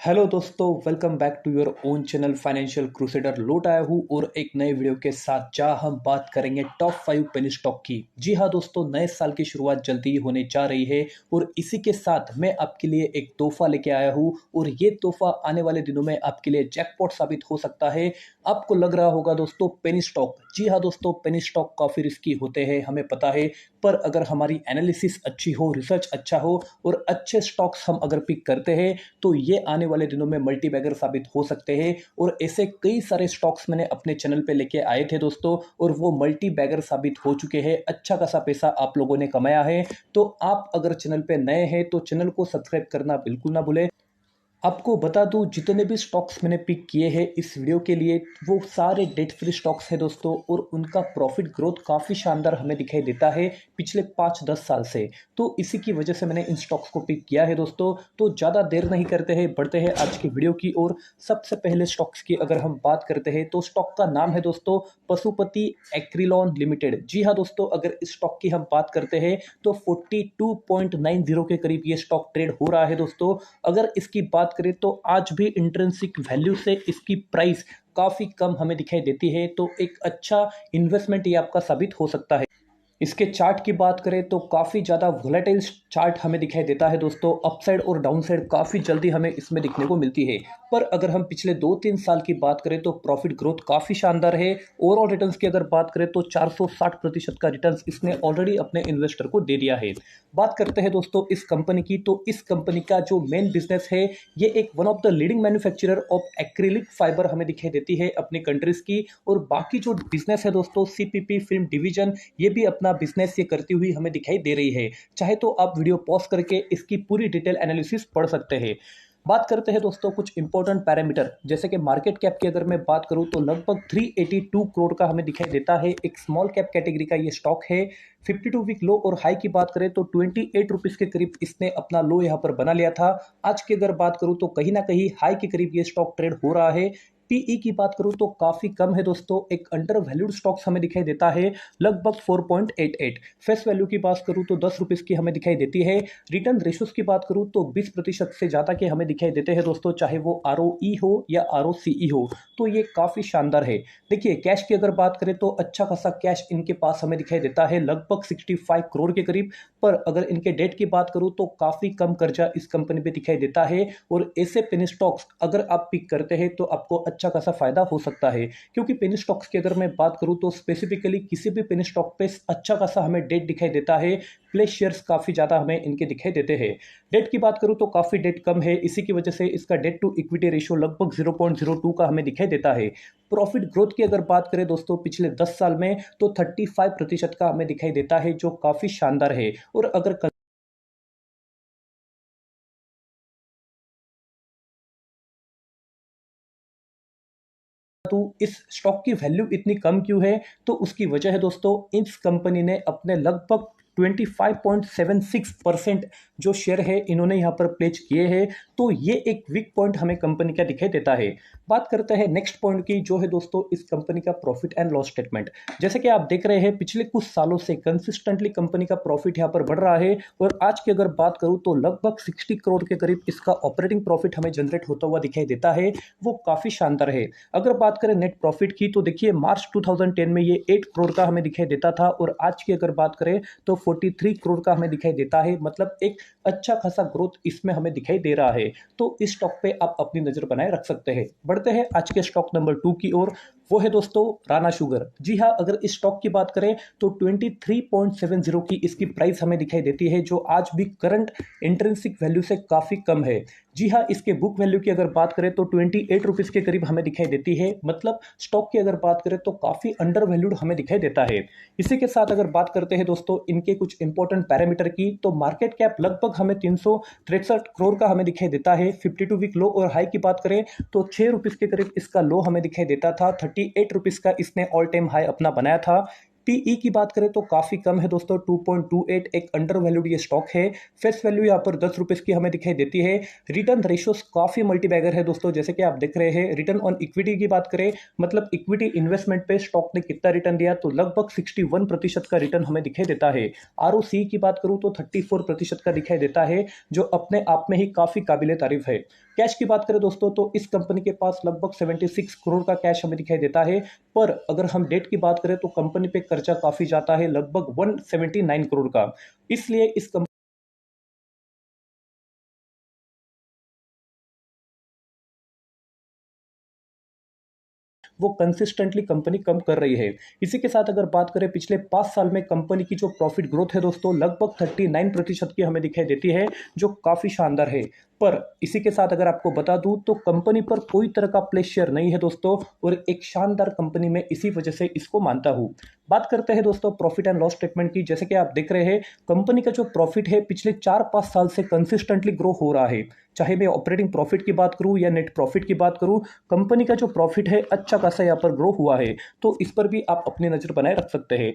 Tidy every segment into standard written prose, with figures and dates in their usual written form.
Hello दोस्तों, welcome back to your own channel Financial Crusader. लौट आया हूँ और एक नए वीडियो के साथ, जहां हम बात करेंगे टॉप 5 पेनी स्टॉक की। जी हाँ दोस्तों, नए साल की शुरुआत जल्दी ही होने जा रही है और इसी के साथ मैं आपके लिए एक तोहफा लेके आया हूँ और ये तोहफा आने वाले दिनों में आपके लिए जैकपॉट साबित हो सकता है। आपको लग रहा होगा दोस्तों पेनी स्टॉक, जी हाँ दोस्तों, पेनी स्टॉक काफ़ी रिस्की होते हैं, हमें पता है। पर अगर हमारी एनालिसिस अच्छी हो, रिसर्च अच्छा हो और अच्छे स्टॉक्स हम अगर पिक करते हैं तो ये आने वाले दिनों में मल्टी बैगर साबित हो सकते हैं। और ऐसे कई सारे स्टॉक्स मैंने अपने चैनल पे लेके आए थे दोस्तों, और वो मल्टी बैगर साबित हो चुके हैं। अच्छा खासा पैसा आप लोगों ने कमाया है। तो आप अगर चैनल पे नए हैं तो चैनल को सब्सक्राइब करना बिल्कुल ना भूलें। आपको बता दूं, जितने भी स्टॉक्स मैंने पिक किए हैं इस वीडियो के लिए, वो सारे डेट फ्री स्टॉक्स हैं दोस्तों, और उनका प्रॉफिट ग्रोथ काफ़ी शानदार हमें दिखाई देता है पिछले 5-10 साल से। तो इसी की वजह से मैंने इन स्टॉक्स को पिक किया है दोस्तों। तो ज़्यादा देर नहीं करते हैं, बढ़ते हैं आज की वीडियो की ओर। सबसे पहले स्टॉक्स की अगर हम बात करते हैं तो स्टॉक का नाम है दोस्तों पशुपति एग्रीलॉन लिमिटेड। जी हाँ दोस्तों, अगर इस स्टॉक की हम बात करते हैं तो 42.90 के करीब ये स्टॉक ट्रेड हो रहा है दोस्तों। अगर इसकी बात करें तो आज भी इंट्रिंसिक वैल्यू से इसकी प्राइस काफ़ी कम हमें दिखाई देती है। तो एक अच्छा इन्वेस्टमेंट ये आपका साबित हो सकता है। इसके चार्ट की बात करें तो काफ़ी ज़्यादा वोलेटाइल चार्ट हमें दिखाई देता है दोस्तों। अपसाइड और डाउनसाइड काफ़ी जल्दी हमें इसमें दिखने को मिलती है। पर अगर हम पिछले 2-3 साल की बात करें तो प्रॉफिट ग्रोथ काफ़ी शानदार है। ओवरऑल रिटर्न्स की अगर बात करें तो 460% का रिटर्न्स इसने ऑलरेडी अपने इन्वेस्टर को दे दिया है। बात करते हैं दोस्तों इस कंपनी की, तो इस कंपनी का जो मेन बिजनेस है, ये एक one of the leading manufacturer of acrylic fibre हमें दिखाई देती है अपनी कंट्रीज की। और बाकी जो बिजनेस है दोस्तों, सीपीपी फिल्म डिवीजन, ये भी अपना बिजनेस ये करती हुई हमें दिखाई दे रही है। चाहे तो आप वीडियो पॉज करके इसकी पूरी डिटेल एनालिसिस पढ़ सकते हैं। बात करते हैं दोस्तों कुछ इंपॉर्टेंट पैरामीटर, जैसे कि मार्केट कैप की अगर मैं बात करूं तो लगभग 382 करोड़ का हमें दिखाई देता है। एक स्मॉल कैप कैटेगरी का ये स्टॉक है। 52 वीक लो और हाई की बात करें तो 28 रुपीज के करीब इसने अपना लो यहां पर बना लिया था। आज की अगर बात करूं तो कहीं ना कहीं हाई के करीब ये स्टॉक ट्रेड हो रहा है। पीई की बात करूं तो काफी कम है दोस्तों। एक अंडर वैल्यूड स्टॉक्स हमें दिखाई देता है लगभग 4.88। फेस वैल्यू की बात करूं तो 10 रुपीज की हमें दिखाई देती है। रिटर्न रेशोस की बात करूं तो 20% से ज्यादा के हमें दिखाई देते हैं दोस्तों, चाहे वो आरओई हो या आरओसीई हो। तो ये काफी शानदार है। देखिए, कैश की अगर बात करें तो अच्छा खासा कैश इनके पास हमें दिखाई देता है, लगभग 65 करोड़ के करीब। पर अगर इनके डेट की बात करूं तो काफी कम कर्जा इस कंपनी पे दिखाई देता है। और ऐसे पेनी स्टॉक्स अगर आप पिक करते हैं तो आपको अच्छा खासा फायदा हो सकता है। क्योंकि पेनी स्टॉक्स की अगर मैं बात करूं तो स्पेसिफिकली किसी भी पेनी स्टॉक पे अच्छा खासा हमें डेट दिखाई देता है। प्ले शेयर्स काफी ज्यादा हमें इनके दिखाई देते हैं। डेट की बात करूं तो काफी डेट कम है, इसी की वजह से इसका डेट टू इक्विटी रेशियो लगभग 0.02 का हमें दिखाई देता है। प्रॉफिट ग्रोथ की अगर बात करें दोस्तों पिछले 10 साल में तो 35% का हमें दिखाई देता है, जो काफी शानदार है। और अगर तो इस स्टॉक की वैल्यू इतनी कम क्यों है, तो उसकी वजह है दोस्तों, इस कंपनी ने अपने लगभग 25.76% जो शेयर है इन्होंने यहां पर प्लेज किए हैं। तो ये एक वीक पॉइंट हमें कंपनी का दिखाई देता है। बात करते हैं नेक्स्ट पॉइंट की, जो है दोस्तों इस कंपनी का प्रॉफिट एंड लॉस स्टेटमेंट। जैसे कि आप देख रहे हैं पिछले कुछ सालों से कंसिस्टेंटली कंपनी का प्रॉफिट यहां पर बढ़ रहा है। और आज की अगर बात करूं तो लगभग 60 करोड़ के करीब इसका ऑपरेटिंग प्रॉफिट हमें जनरेट होता हुआ दिखाई देता है, वो काफी शानदार है। अगर बात करें नेट प्रॉफिट की तो देखिए, मार्च 2010 में ये 8 करोड़ का हमें दिखाई देता था, और आज की अगर बात करें तो 43 करोड़ का हमें दिखाई देता है। मतलब एक अच्छा खासा ग्रोथ इसमें हमें दिखाई दे रहा है। तो इस स्टॉक पे आप अपनी नजर बनाए रख सकते हैं। बढ़ते हैं आज के स्टॉक नंबर 2 की ओर, वो है दोस्तों राणा शुगर। जी हाँ, अगर इस स्टॉक की बात करें तो 23.70 की इसकी प्राइस हमें दिखाई देती है, जो आज भी करंट इंट्रिंसिक वैल्यू से काफी कम है। जी हाँ, इसके बुक वैल्यू की अगर बात करें तो 28 रुपीज के करीब हमें दिखाई देती है। मतलब स्टॉक की अगर बात करें तो काफी अंडर वैल्यूड हमें दिखाई देता है। इसी के साथ अगर बात करते हैं दोस्तों इनके कुछ इंपॉर्टेंट पैरामीटर की, तो मार्केट कैप लगभग हमें 363 करोड़ का हमें दिखाई देता है। 52 वीक लो और हाई की बात करें तो 6 रुपीज के करीब इसका लो हमें दिखाई देता था। 38 रुपीज का इसने ऑल टाइम हाई अपना बनाया था। पीई की बात करें तो काफ़ी कम है दोस्तों, 2.28, एक अंडर वैल्यूड ये स्टॉक है। फेस वैल्यू यहाँ पर 10 रुपीज़ की हमें दिखाई देती है। रिटर्न रेशियोज काफ़ी मल्टीबैगर है दोस्तों, जैसे कि आप देख रहे हैं। रिटर्न ऑन इक्विटी की बात करें, मतलब इक्विटी इन्वेस्टमेंट पे स्टॉक ने कितना रिटर्न दिया, तो लगभग 61% का रिटर्न हमें दिखाई देता है। आरओसी की बात करूं तो 34% का दिखाई देता है, जो अपने आप में ही काफ़ी काबिले तारीफ है। कैश की बात करें दोस्तों, तो इस कंपनी के पास लगभग 76 करोड़ का कैश हमें दिखाई देता है। पर अगर हम डेट की बात करें तो कंपनी पे कर्जा काफी जाता है, लगभग 179 करोड़ का। इसलिए इस वो कंसिस्टेंटली कंपनी कम कर रही है। इसी के साथ अगर बात करें पिछले 5 साल में कंपनी की जो प्रॉफिट ग्रोथ है दोस्तों, लगभग 39% की हमें दिखाई देती है, जो काफ़ी शानदार है। पर इसी के साथ अगर आपको बता दूं तो कंपनी पर कोई तरह का प्लेशर नहीं है दोस्तों, और एक शानदार कंपनी में इसी वजह से इसको मानता हूं। बात करते हैं दोस्तों प्रॉफिट एंड लॉस स्टेटमेंट की। जैसे कि आप देख रहे हैं, कंपनी का जो प्रॉफिट है पिछले 4-5 साल से कंसिस्टेंटली ग्रो हो रहा है। चाहे मैं ऑपरेटिंग प्रॉफिट की बात करूं या नेट प्रॉफिट की बात करूं, कंपनी का जो प्रॉफिट है अच्छा खासा यहाँ पर ग्रो हुआ है। तो इस पर भी आप अपनी नजर बनाए रख सकते हैं।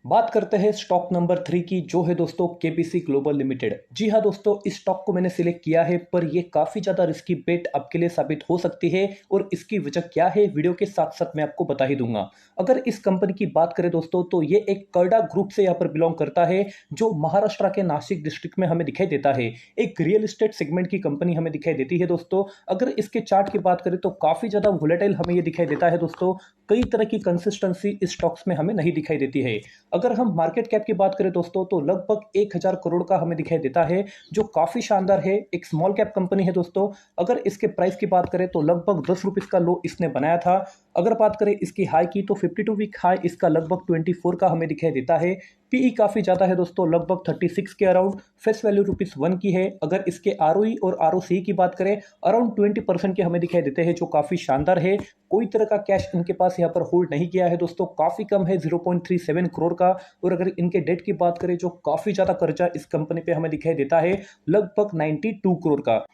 बात करते हैं स्टॉक नंबर 3 की, जो है दोस्तों केबीसी ग्लोबल लिमिटेड। जी हाँ दोस्तों, इस स्टॉक को मैंने सिलेक्ट किया है, पर यह काफी ज्यादा रिस्की बेट आपके लिए साबित हो सकती है, और इसकी वजह क्या है वीडियो के साथ साथ मैं आपको बता ही दूंगा। अगर इस कंपनी की बात करें दोस्तों, तो ये एक कर्डा ग्रुप से यहाँ पर बिलोंग करता है, जो महाराष्ट्र के नासिक डिस्ट्रिक्ट में हमें दिखाई देता है। एक रियल एस्टेट सेगमेंट की कंपनी हमें दिखाई देती है दोस्तों। अगर इसके चार्ट की बात करें तो काफी ज्यादा वोलेटाइल हमें ये दिखाई देता है दोस्तों। कई तरह की कंसिस्टेंसी इस स्टॉक्स में हमें नहीं दिखाई देती है। अगर हम मार्केट कैप की बात करें दोस्तों, तो लगभग 1000 करोड़ का हमें दिखाई देता है, जो काफी शानदार है। एक स्मॉल कैप कंपनी है दोस्तों। अगर इसके प्राइस की बात करें तो लगभग 10 रुपीज का लो इसने बनाया था। अगर बात करें इसकी हाई की, तो 52 वीक हाई इसका लगभग 24 का हमें दिखाई देता है। पीई काफी ज्यादा है दोस्तों, लगभग 36 के अराउंड। फेस वैल्यू ₹1 की है। अगर इसके आरओई और आरओसी की बात करें, अराउंड 20% के हमें दिखाई देते हैं, जो काफी शानदार है। कोई तरह का कैश इनके पास यहाँ पर होल्ड नहीं किया है दोस्तों, काफी कम है, 0.37 करोड़ का। और अगर इनके डेट की बात करें, जो काफी ज्यादा कर्जा इस कंपनी पे हमें दिखाई देता है, लगभग 92 करोड़ का।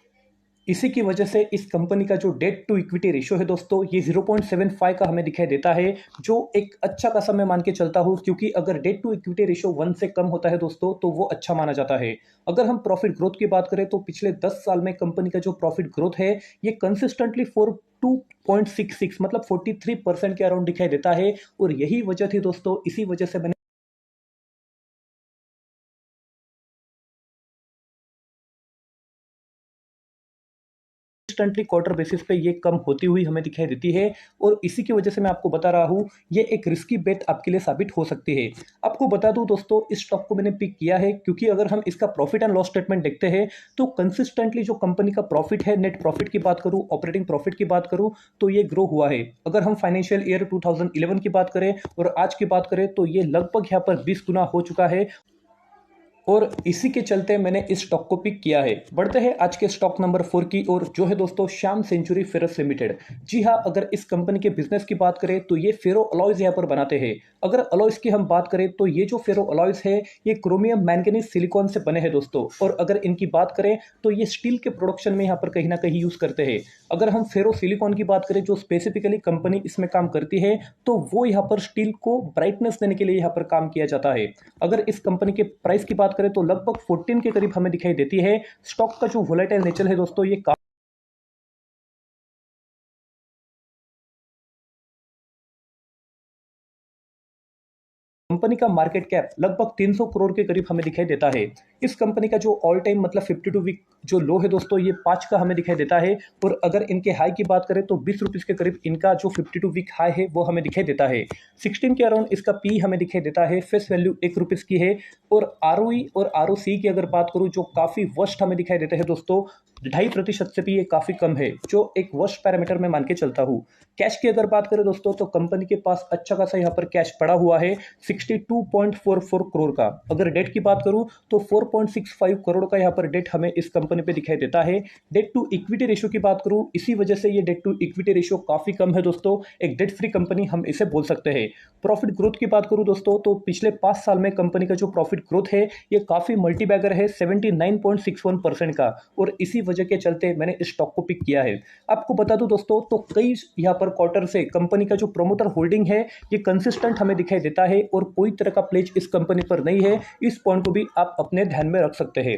इसी की वजह से इस कंपनी का जो डेट टू इक्विटी रेशियो है दोस्तों, ये 0.75 का हमें दिखाई देता है, जो एक अच्छा खासा मैं मान के चलता हूं, क्योंकि अगर डेट टू इक्विटी रेशियो 1 से कम होता है दोस्तों, तो वो अच्छा माना जाता है। अगर हम प्रॉफिट ग्रोथ की बात करें, तो पिछले 10 साल में कंपनी का जो प्रॉफिट ग्रोथ है, ये कंसिस्टेंटली 42.66 मतलब 43% के अराउंड दिखाई देता है। और यही वजह थी दोस्तों, इसी वजह से मैंने कंसिस्टेंटली क्वार्टर बेसिस पे ये कम होती हुई हमें दिखाई देती है। और इसी की वजह से मैं आपको बता रहा हूं, ये एक रिस्की बेट आपके लिए साबित हो सकती है। आपको बता दूं दोस्तों, इस स्टॉक को मैंने पिक किया है क्योंकि अगर हम इसका प्रॉफिट एंड लॉस स्टेटमेंट देखते हैं, तो कंसिस्टेंटली जो कंपनी का प्रॉफिट है, नेट प्रॉफिट की बात करूं, ऑपरेटिंग प्रॉफिट की बात करूं, तो ये ग्रो हुआ है। अगर हम फाइनेंशियल ईयर 2011 की बात करें और आज की बात करें, तो ये लगभग यहाँ पर 20 गुना हो चुका है। और इसी के चलते मैंने इस स्टॉक को पिक किया है। बढ़ते हैं आज के स्टॉक नंबर 4 की ओर, जो है दोस्तों श्याम सेंचुरी फेरस लिमिटेड। जी हाँ, अगर इस कंपनी के बिजनेस की बात करें, तो ये फेरो अलॉयज यहाँ पर बनाते हैं। अगर अलॉयज की हम बात करें, तो ये जो फेरो अलॉयज है, ये क्रोमियम मैंगनीज सिलिकॉन से बने हैं दोस्तों। और अगर इनकी बात करें, तो ये स्टील के प्रोडक्शन में यहाँ पर कहीं ना कहीं यूज करते हैं। अगर हम फेरो सिलिकॉन की बात करें, जो स्पेसिफिकली कंपनी इसमें काम करती है, तो वो यहाँ पर स्टील को ब्राइटनेस देने के लिए यहाँ पर काम किया जाता है। अगर इस कंपनी के प्राइस की बात करें, तो लगभग 14 के करीब हमें दिखाई देती है। स्टॉक का जो वोलेटाइल नेचर है दोस्तों, ये कंपनी का मार्केट कैप लगभग 300 करोड़ के करीब हमें दिखाई देता है। इस कंपनी का जो ऑल टाइम मतलब 52 वीक जो लो है दोस्तों, ये 5 का हमें दिखाई देता है। और अगर इनके हाई की बात करें, तो 20 रुपीज के करीब इनका जो 52 वीक हाई है, वो हमें दिखाई देता है। 16 के अराउंड इसका पी हमें दिखाई देता है। फेस वैल्यू 1 रुपीज की है। और आरओई और आरओसी की अगर बात करूं, जो काफी वर्स्ट हमें दिखाई देते हैं दोस्तों, 2.5% से भी ये काफी कम है, जो एक वर्स्ट पैरामीटर में मान के चलता हूं। कैश की अगर बात करें दोस्तों, तो कंपनी के पास अच्छा खासा यहाँ पर कैश पड़ा हुआ है, 62.44 करोड़ का। अगर डेट की बात करूं, तो 4.65 करोड़ का यहाँ पर डेट हमें इस कंपनी पे दिखाई देता है। डेट टू इक्विटी रेशियो की बात करूं, इसी वजह से ये डेट टू इक्विटी रेशियो काफी कम है दोस्तों। एक डेट फ्री कंपनी हम इसे बोल सकते हैं। प्रॉफिट ग्रोथ की बात करूं दोस्तों, तो पिछले 5 साल में कंपनी का जो प्रॉफिट ग्रोथ है, ये काफी मल्टीबैगर है, 79.61% का। और इसी वजह के चलते मैंने इस स्टॉक को पिक किया है। आपको बता दूं दोस्तों, तो कई यहाँ पर क्वार्टर से कंपनी का जो प्रोमोटर होल्डिंग है ये कंसिस्टेंट हमें दिखाई देता है और कोई तरह का प्लेज इस कंपनी पर नहीं है। इस पॉइंट को भी आप अपने ध्यान में रख सकते हैं।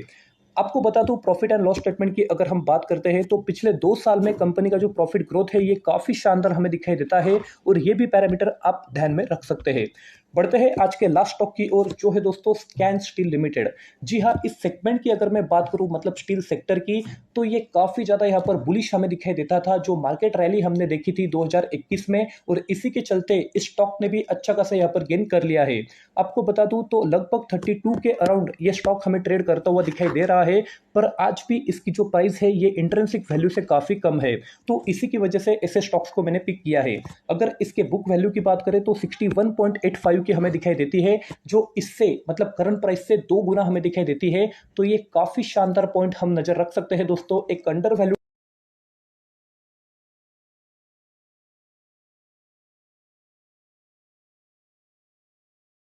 आपको बता दूं, प्रॉफिट एंड लॉस स्टेटमेंट की अगर हम बात करते हैं तो पिछले 2 साल में कंपनी का जो प्रॉफिट ग्रोथ है ये काफी शानदार हमें दिखाई देता है और ये भी पैरामीटर आप ध्यान में रख सकते हैं। बढ़ते हैं आज के लास्ट स्टॉक की ओर, जो है दोस्तों स्कैन स्टील लिमिटेड। जी हाँ, इस सेगमेंट की अगर मैं बात करूं, मतलब स्टील सेक्टर की, तो ये काफी ज्यादा यहाँ पर बुलिश हमें दिखाई देता था। जो मार्केट रैली हमने देखी थी 2021 में, और इसी के चलते इस स्टॉक ने भी अच्छा खासा यहाँ पर गेन कर लिया है। आपको बता दूं तो लगभग 32 के अराउंड ये स्टॉक हमें ट्रेड करता हुआ दिखाई दे रहा है, पर आज भी इसकी जो प्राइस है ये इंट्रिंसिक वैल्यू से काफी कम है। तो इसी की वजह से ऐसे स्टॉक्स को मैंने पिक किया है। अगर इसके बुक वैल्यू की बात करें तो 61.85 की हमें दिखाई देती है, जो इससे मतलब करंट प्राइस से 2 गुना हमें दिखाई देती है। तो ये काफी शानदार पॉइंट हम नजर रख सकते हैं दोस्तों। एक अंडर वैल्यू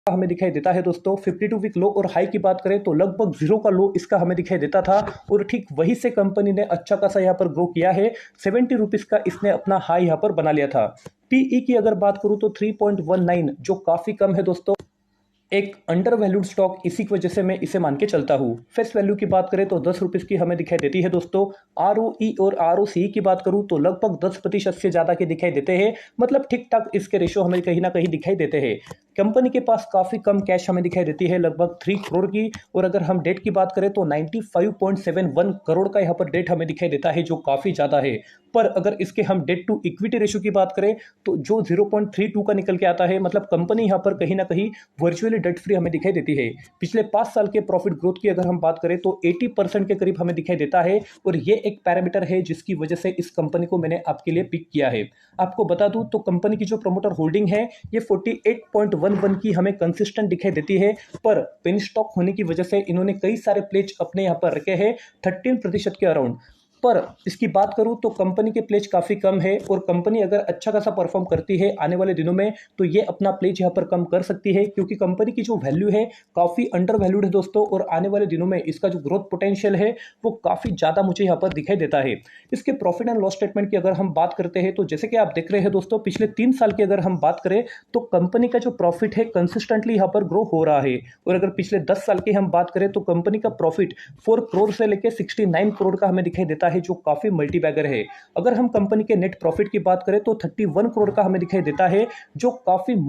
हमें दिखाई देता है दोस्तों। 52 वीक लो और हाई की बात करें तो लगभग जीरो का लो इसका हमें दिखाई देता था, और ठीक वही से कंपनी ने अच्छा खासा यहाँ पर ग्रो किया है। 70 रुपीज का इसने अपना हाई यहाँ पर बना लिया था। पीई की अगर बात करूं तो 3.19, जो काफी कम है दोस्तों। एक अंडर वैल्यूड स्टॉक, इसी की वजह से मैं इसे मान के चलता हूँ। फेस वैल्यू की बात करें तो 10 रुपीज की हमें दिखाई देती है दोस्तों। आरओई और आरओसी की बात करूं तो लगभग 10% से ज्यादा के दिखाई देते हैं। मतलब ठीक ठाक इसके रेशो हमें कहीं ना कहीं दिखाई देते हैं। कंपनी के पास काफी कम कैश हमें दिखाई देती है, लगभग 3 करोड़ की। और अगर हम डेट की बात करें तो 95.71 करोड़ का यहाँ पर डेट हमें दिखाई देता है, जो काफी ज्यादा है। पर अगर इसके हम डेट टू इक्विटी रेशो की बात करें तो जो 0.32 का निकल के आता है, मतलब कंपनी यहाँ पर कहीं ना कहीं वर्चुअली डेट फ्री हमें दिखाई देती है। पिछले 5 साल के प्रॉफिट ग्रोथ की अगर हम बात करें तो 80% के करीब हमें दिखाई देता है, और ये एक पैरामीटर है जिसकी वजह से इस कंपनी को मैंने आपके लिए पिक किया है। आपको बता दूं तो कंपनी की जो प्रमोटर होल्डिंग है ये 48.11 की हमें कंसिस्टेंट दिखाई देती है, पर पेनी स्टॉक होने की वजह से इन्होंने कई सारे प्लेज अपने यहाँ पर रखे हैं 13% के अराउंड। पर इसकी बात करूं तो कंपनी के प्लेज काफी कम है, और कंपनी अगर अच्छा खासा परफॉर्म करती है आने वाले दिनों में तो ये अपना प्लेज यहां पर कम कर सकती है, क्योंकि कंपनी की जो वैल्यू है काफी अंडर वैल्यूड है दोस्तों। और आने वाले दिनों में इसका जो ग्रोथ पोटेंशियल है वो काफी ज्यादा मुझे यहाँ पर दिखाई देता है। इसके प्रॉफिट एंड लॉस स्टेटमेंट की अगर हम बात करते हैं तो जैसे कि आप देख रहे हैं दोस्तों, पिछले 3 साल की अगर हम बात करें तो कंपनी का जो प्रॉफिट है कंसिस्टेंटली यहाँ पर ग्रो हो रहा है। और अगर पिछले 10 साल की हम बात करें तो कंपनी का प्रॉफिट 4 करोड़ से लेकर 69 करोड़ का हमें दिखाई देता है, जो काफी मल्टीबैगर है। अगर हम कंपनी के नेट प्रॉफिट की बात करें तो 31 करोड़ का हमें दिखाई देता है, जो काफी।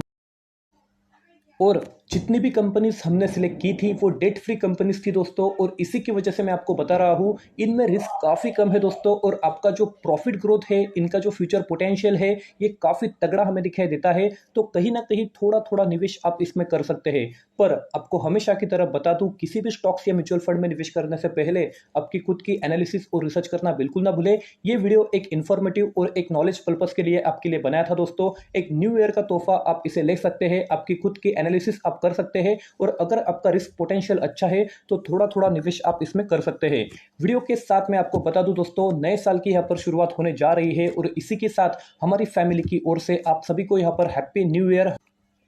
और जितनी भी कंपनीज हमने सिलेक्ट की थी वो डेट फ्री कंपनीज थी दोस्तों, और इसी की वजह से मैं आपको बता रहा हूं इनमें रिस्क काफी कम है दोस्तों, और आपका जो प्रॉफिट ग्रोथ है, इनका जो फ्यूचर पोटेंशियल है ये काफी तगड़ा हमें दिखाई देता है। तो कहीं ना कहीं थोड़ा थोड़ा निवेश आप इसमें कर सकते हैं। पर आपको हमेशा की तरह बता दूं, किसी भी स्टॉक्स या म्यूचुअल फंड में निवेश करने से पहले आपकी खुद की एनालिसिस और रिसर्च करना बिल्कुल ना भूले। ये वीडियो एक इन्फॉर्मेटिव और एक नॉलेज पर्पस के लिए आपके लिए बनाया था दोस्तों। एक न्यू ईयर का तोहफा आप इसे ले सकते हैं, आपकी खुद की एनालिसिस आप कर सकते हैं, और अगर आपका रिस्क पोटेंशियल अच्छा है तो थोड़ा थोड़ा निवेश आप इसमें कर सकते हैं। वीडियो के साथ मैं आपको बता दूं दोस्तों, नए साल की यहाँ पर शुरुआत होने जा रही है, और इसी के साथ हमारी फैमिली की ओर से आप सभी को यहाँ पर हैप्पी न्यू ईयर,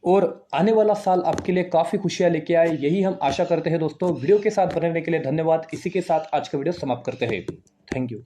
और आने वाला साल आपके लिए काफी खुशियां लेके आए, यही हम आशा करते हैं दोस्तों। वीडियो के साथ बने रहने के लिए धन्यवाद। इसी के साथ आज का वीडियो समाप्त करते हैं। Thank you.